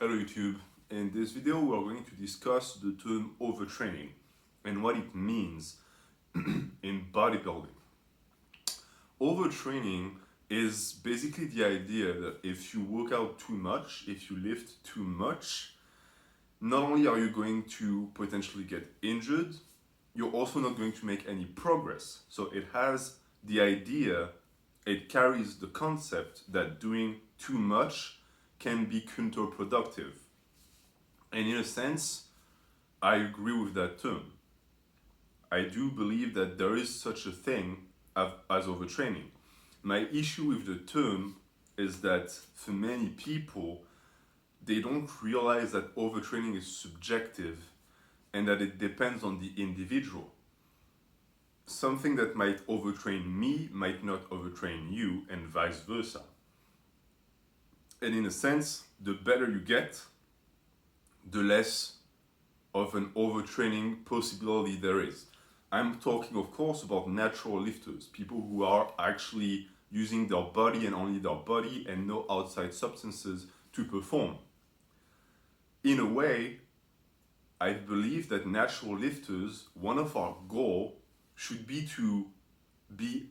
Hello YouTube. In this video we are going to discuss the term overtraining and what it means in bodybuilding. Overtraining is basically the idea that if you work out too much, if you lift too much, not only are you going to potentially get injured, you're also not going to make any progress. So it has the idea, it carries the concept that doing too much can be counterproductive. And in a sense, I agree with that term. I do believe that there is such a thing as overtraining. My issue with the term is that for many people, they don't realize that overtraining is subjective and that it depends on the individual. Something that might overtrain me might not overtrain you, and vice versa. And in a sense, the better you get, the less of an overtraining possibility there is. I'm talking, of course, about natural lifters, people who are actually using their body and only their body and no outside substances to perform. In a way, I believe that natural lifters, one of our goals should be to be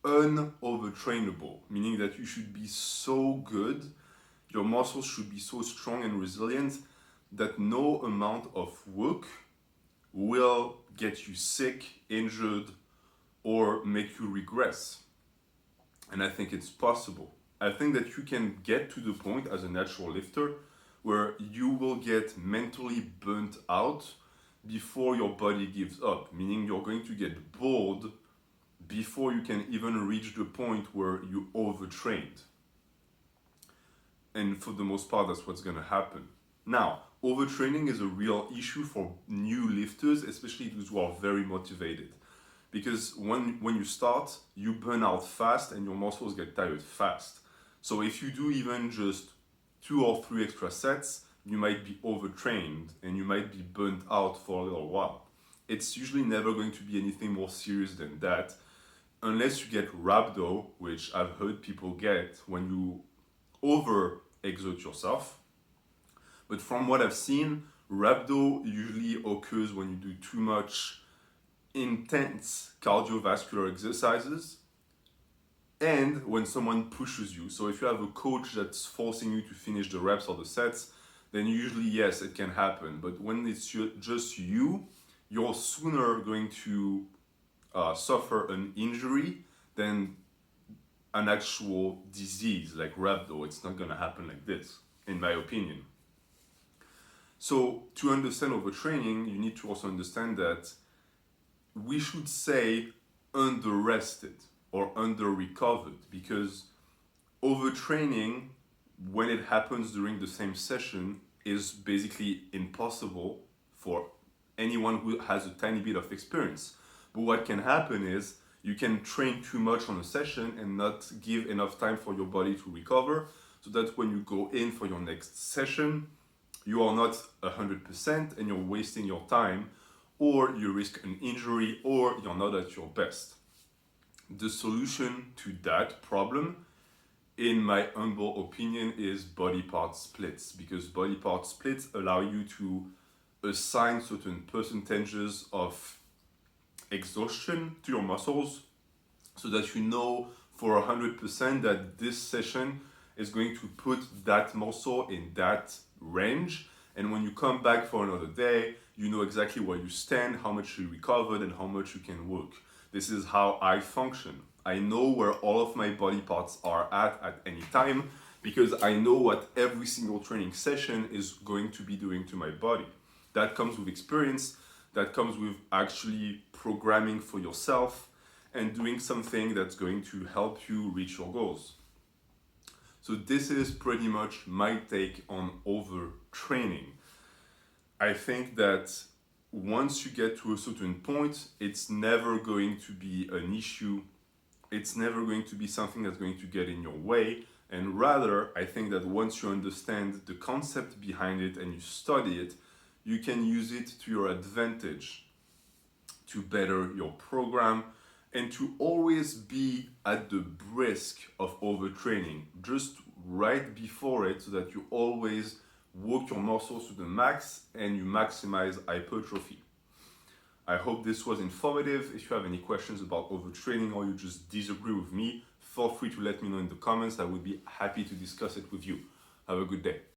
unovertrainable, meaning that you should be so good, your muscles should be so strong and resilient that no amount of work will get you sick, injured, or make you regress. And I think it's possible. I think that you can get to the point as a natural lifter where you will get mentally burnt out before your body gives up, meaning you're going to get bored before you can even reach the point where you overtrained. And for the most part, that's what's going to happen. Now, overtraining is a real issue for new lifters, especially those who are very motivated. Because when you start, you burn out fast and your muscles get tired fast. So if you do even just 2 or 3 extra sets, you might be overtrained and you might be burnt out for a little while. It's usually never going to be anything more serious than that, unless you get rhabdo, which I've heard people get when you over-exert yourself. But from what I've seen, rhabdo usually occurs when you do too much intense cardiovascular exercises and when someone pushes you. So if you have a coach that's forcing you to finish the reps or the sets, then usually, yes, it can happen. But when it's just you, you're sooner going to suffer an injury than an actual disease like rhabdo. It's not going to happen like this, in my opinion. So to understand overtraining, you need to also understand that we should say underrested or under-recovered, because overtraining, when it happens during the same session, is basically impossible for anyone who has a tiny bit of experience. But what can happen is you can train too much on a session and not give enough time for your body to recover, so that when you go in for your next session, you are not 100% and you're wasting your time, or you risk an injury, or you're not at your best. The solution to that problem, in my humble opinion, is body part splits, because body part splits allow you to assign certain percentages of exhaustion to your muscles so that you know for 100% that this session is going to put that muscle in that range, and when you come back for another day, you know exactly where you stand, how much you recovered, and how much you can work. This is how I function. I know where all of my body parts are at any time, because I know what every single training session is going to be doing to my body. That comes with experience, that comes with actually programming for yourself and doing something that's going to help you reach your goals. So this is pretty much my take on overtraining. I think that once you get to a certain point, it's never going to be an issue. It's never going to be something that's going to get in your way. And rather, I think that once you understand the concept behind it and you study it, you can use it to your advantage to better your program and to always be at the risk of overtraining. Just right before it so that you always work your muscles to the max and you maximize hypertrophy. I hope this was informative. If you have any questions about overtraining or you just disagree with me, feel free to let me know in the comments. I would be happy to discuss it with you. Have a good day.